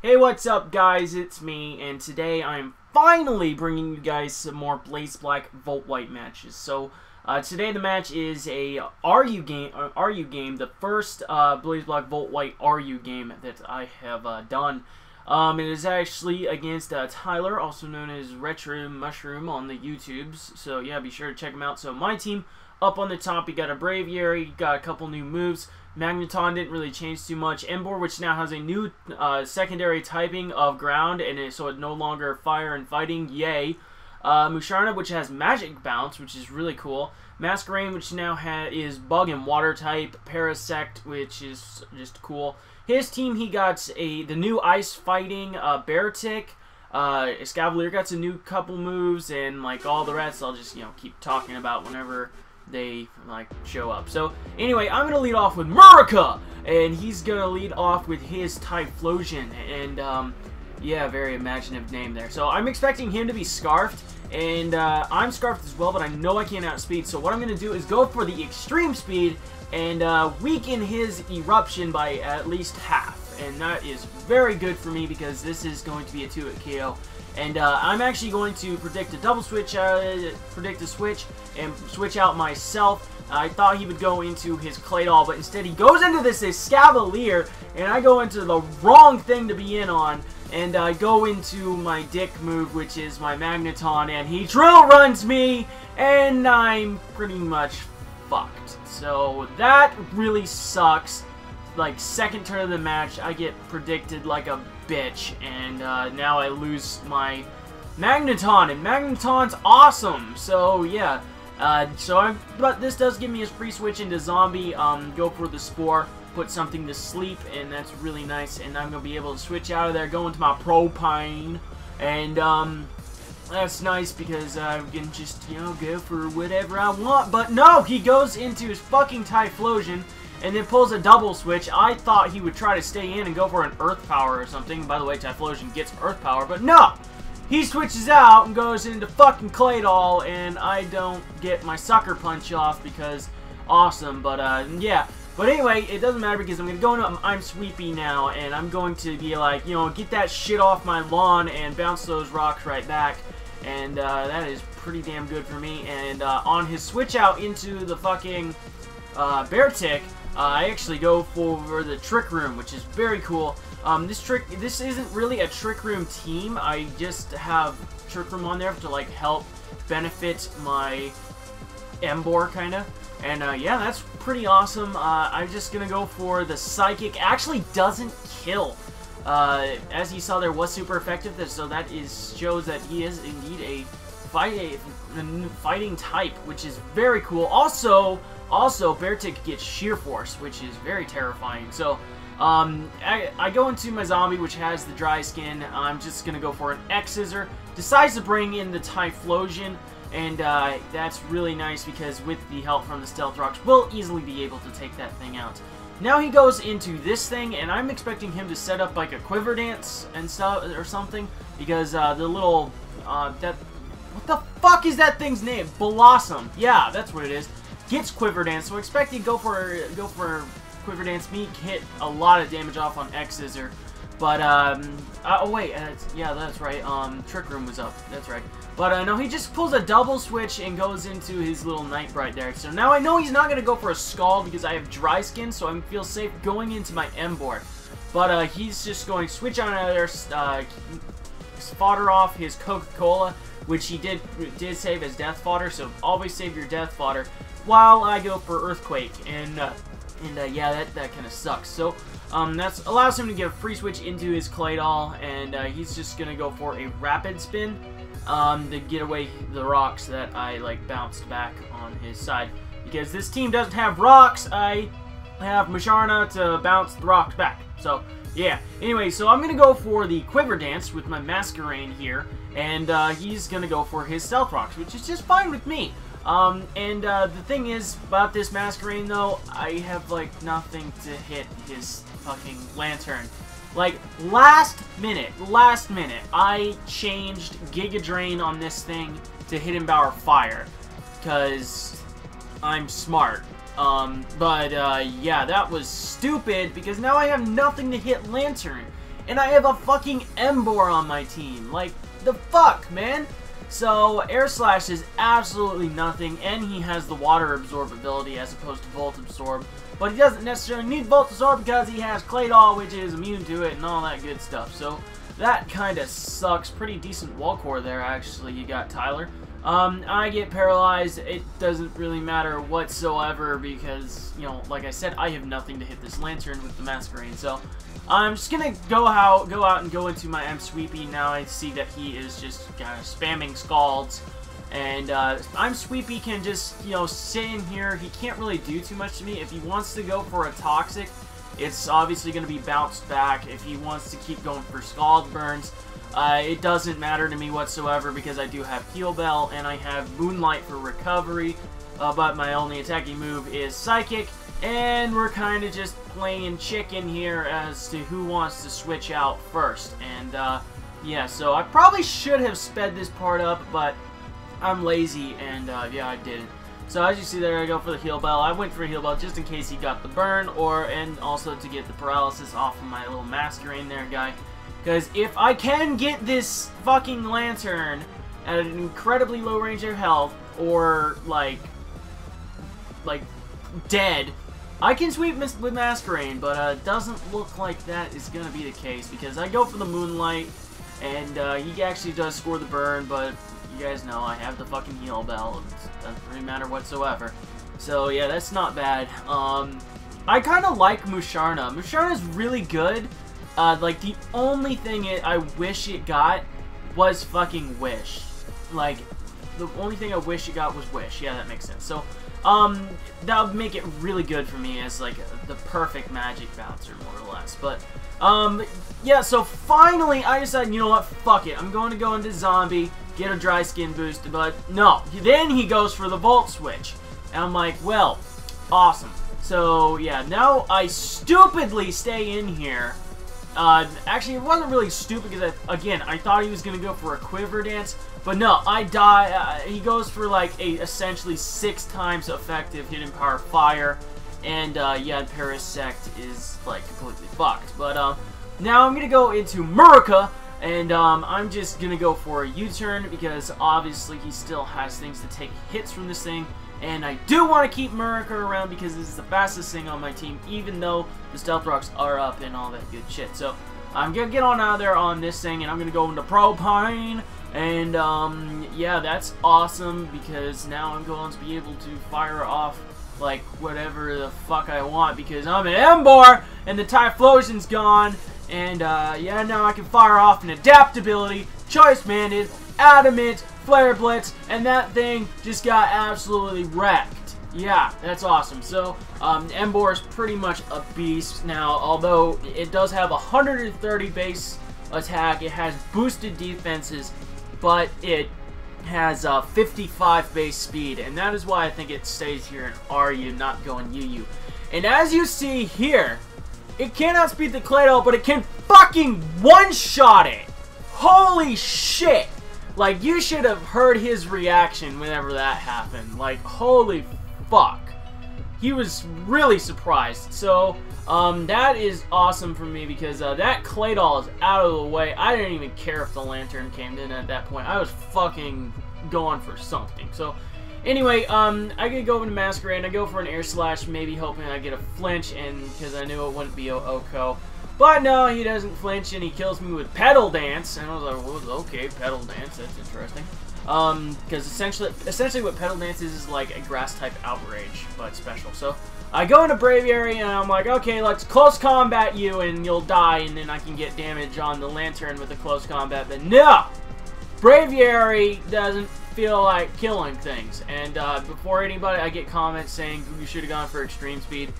Hey, what's up, guys? It's me, and today I'm finally bringing you guys some more Blaze Black Volt White matches. So today the match is a RU game, the first Blaze Black Volt White RU game that I have done. It is actually against Tyler, also known as Retro Mushroom on the YouTubes. So yeah, be sure to check him out. So my team up on the top, he got a Braviary, got a couple new moves. Magneton didn't really change too much. Ember, which now has a new secondary typing of ground, and so it no longer fire and fighting. Yay. Musharna, which has magic bounce, which is really cool. Masquerain, which now is bug and water type. Parasect, which is just cool. His team, he got the new ice fighting Beartick. Escavalier got some new couple moves, and like all the rest, I'll just keep talking about whenever they show up. So anyway, I'm gonna lead off with Murica, and he's gonna lead off with his Typhlosion, and yeah, very imaginative name there. So I'm expecting him to be Scarfed, and I'm Scarfed as well, but I know I can't outspeed. So what I'm gonna do is go for the extreme speed and weaken his eruption by at least half, and that is very good for me because this is going to be a 2-hit KO. And I'm actually going to predict a double switch, and switch out myself. I thought he would go into his Claydol, but instead he goes into this Escavalier, and I go into the wrong thing to be in on, and I go into my dick move, which is my Magneton, and he drill runs me, and I'm pretty much fucked. So that really sucks. Like, second turn of the match, I get predicted like a bitch, and now I lose my Magneton, and Magneton's awesome. So yeah, but this does give me a free switch into Zombie. Go for the Spore, put something to sleep, and that's really nice. And I'm gonna be able to switch out of there, go into my Propine, and that's nice because I can just go for whatever I want. But no, he goes into his fucking Typhlosion and then pulls a double switch. I thought he would try to stay in and go for an Earth Power or something. By the way, Typhlosion gets Earth Power, but no! He switches out and goes into fucking Claydol, and I don't get my Sucker Punch off because awesome, but yeah. But anyway, it doesn't matter because I'm going to go into I'm Sweepy now, and I'm going to be like, get that shit off my lawn and bounce those rocks right back. And that is pretty damn good for me. And on his switch out into the fucking Beartick, I actually go for the Trick Room, which is very cool. This isn't really a Trick Room team. I just have Trick Room on there to help benefit my Ember kinda. And yeah, that's pretty awesome. I'm just gonna go for the Psychic. Actually doesn't kill. As you saw, there was super effective. So that shows that he is indeed a fighting type, which is very cool. Also, Beartick gets Sheer Force, which is very terrifying. So, I go into my Zombie, which has the Dry Skin. I'm just going to go for an X-Scissor. Decides to bring in the Typhlosion, and that's really nice because with the help from the Stealth Rocks, we'll easily be able to take that thing out. Now he goes into this thing, and I'm expecting him to set up like a Quiver Dance and stuff or something, because the little, what the fuck is that thing's name? Blossom. Yeah, that's what it is. Gets Quiver Dance, so I expect you go for Quiver Dance. Me hit a lot of damage off on X-Scissor, but oh wait, yeah, that's right. Trick Room was up. That's right. But no, he just pulls a double switch and goes into his little Night Bright there. So now I know he's not gonna go for a Scald because I have Dry Skin, so I feel safe going into my Ember. But he's just going to switch on out of there, fodder off his Coca-Cola, which he did save as Death Fodder. So always save your Death Fodder. While I go for Earthquake, and yeah, that kind of sucks. So that allows him to get a free switch into his Claydol, and he's just gonna go for a Rapid Spin to get away the rocks that I bounced back on his side. Because this team doesn't have rocks, I have Musharna to bounce the rocks back. So yeah. Anyway, so I'm gonna go for the Quiver Dance with my Masquerain here, and he's gonna go for his Stealth Rocks, which is just fine with me. The thing is about this Masquerain though, I have nothing to hit his fucking Lantern. Last minute, I changed Giga Drain on this thing to Hidden Bower Fire, because I'm smart. Yeah, that was stupid, because now I have nothing to hit Lantern. and I have a fucking Embor on my team. Like, the fuck, man? So, Air Slash is absolutely nothing, and he has the Water Absorb ability as opposed to Volt Absorb. But he doesn't necessarily need Volt Absorb because he has Claydol, which is immune to it, and all that good stuff. So, that kind of sucks. Pretty decent wall core there, actually, you got Tyler. I get paralyzed. It doesn't really matter whatsoever because, you know, like I said, I have nothing to hit this Lantern with the Masquerade. So, I'm just gonna go out and go into my M Sweepy. Now I see that he is just kind of spamming Scalds. And I'm Sweepy can just, you know, sit in here. He can't really do too much to me. If he wants to go for a Toxic, it's obviously going to be bounced back. If he wants to keep going for Scald Burns, it doesn't matter to me whatsoever because I do have Heal Bell and I have Moonlight for recovery. But my only attacking move is Psychic. And we're kind of just playing chicken here as to who wants to switch out first. And yeah, so I probably should have sped this part up, but I'm lazy and yeah, I didn't. So as you see there, I go for the Heal Bell. I went for a Heal Bell just in case he got the burn, and also to get the paralysis off of my little Masquerade there, guy. Because if I can get this fucking Lantern at an incredibly low range of health, or like dead, I can sweep with Masquerade, but it doesn't look like that is going to be the case, because I go for the Moonlight, and he actually does score the burn, but you guys know I have the fucking Heal Bell. It doesn't really matter whatsoever. So yeah, that's not bad. I kind of like Musharna. Musharna's really good. Like, the only thing I wish it got was fucking Wish. Like, the only thing I wish it got was Wish. Yeah, that makes sense. So, that would make it really good for me as, like, the perfect magic bouncer, more or less. But, yeah, so finally I decided, you know what, fuck it. I'm going to go into Zombie, get a Dry Skin boost, but no. Then he goes for the Volt Switch. And I'm like, well, awesome. So, yeah, now I stupidly stay in here. Actually, it wasn't really stupid because, again, I thought he was going to go for a Quiver Dance, but no, I die. He goes for, like, a essentially 6 times effective Hidden Power Fire, and, yeah, Parasect is, like, completely fucked. But, now I'm going to go into Murica, and, I'm just going to go for a U-turn because, obviously, he still has things to take hits from this thing. And I do want to keep Murica around because this is the fastest thing on my team, even though the Stealth Rocks are up and all that good shit. So, I'm going to get on out of there on this thing, and I'm going to go into Propine. And, yeah, that's awesome because now I'm going to be able to fire off, like, whatever the fuck I want because I'm an Embor, and the Typhlosion's gone. And, yeah, now I can fire off an Adaptability, Choice Banded, Adamant, Flare Blitz, and that thing just got absolutely wrecked. Yeah, that's awesome. So, Embor is pretty much a beast now, although it does have 130 base attack, it has boosted defenses, but it has 55 base speed, and that is why I think it stays here in RU, not going UU. And as you see here, it cannot speed the Claydol, but it can fucking one-shot it! Holy shit! Like, you should have heard his reaction whenever that happened. Like, holy fuck. He was really surprised. So, that is awesome for me because that Claydol is out of the way. I didn't even care if the Lantern came in at that point. I was fucking going for something. So, anyway, I could go into Masquerade. I go for an Air Slash, maybe hoping I get a flinch, and because I knew it wouldn't be Oko. But no, he doesn't flinch, and he kills me with Petal Dance. And I was like, well, okay, Petal Dance, that's interesting. Because essentially what Petal Dance is like a Grass-type Outrage, but special. So, I go into Braviary, and I'm like, okay, let's close combat you, and you'll die, and then I can get damage on the Lantern with the close combat. But no! Braviary doesn't feel like killing things. And before anybody, I get comments saying you should have gone for Extreme Speed.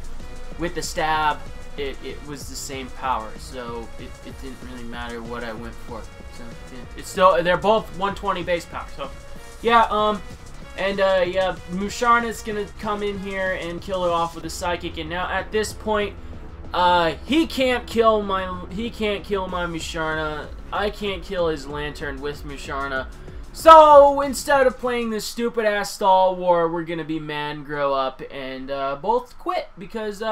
With the Stab, it was the same power, so it didn't really matter what I went for. So it's still, they're both 120 base power. So yeah, yeah, Musharna's gonna come in here and kill it off with a Psychic, and now at this point, he can't kill my Musharna. I can't kill his Lantern with Musharna. So instead of playing this stupid ass stall war, we're gonna be man grow up and both quit because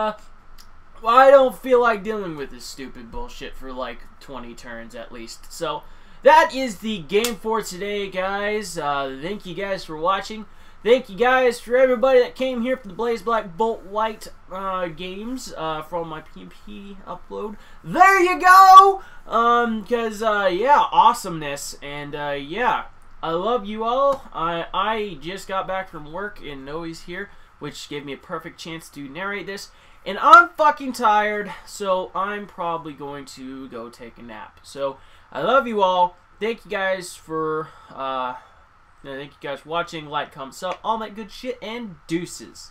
I don't feel like dealing with this stupid bullshit for like 20 turns at least. So that is the game for today, guys. Thank you guys for watching. Thank you guys for everybody that came here for the Blaze Black Bolt White games from my PvP upload. There you go! Yeah, awesomeness. And, yeah, I love you all. I just got back from work and Noe's here, which gave me a perfect chance to narrate this. And I'm fucking tired, so I'm probably going to go take a nap. So, I love you all. Thank you guys for, thank you guys for watching, like, comment, sub, all that good shit, and deuces.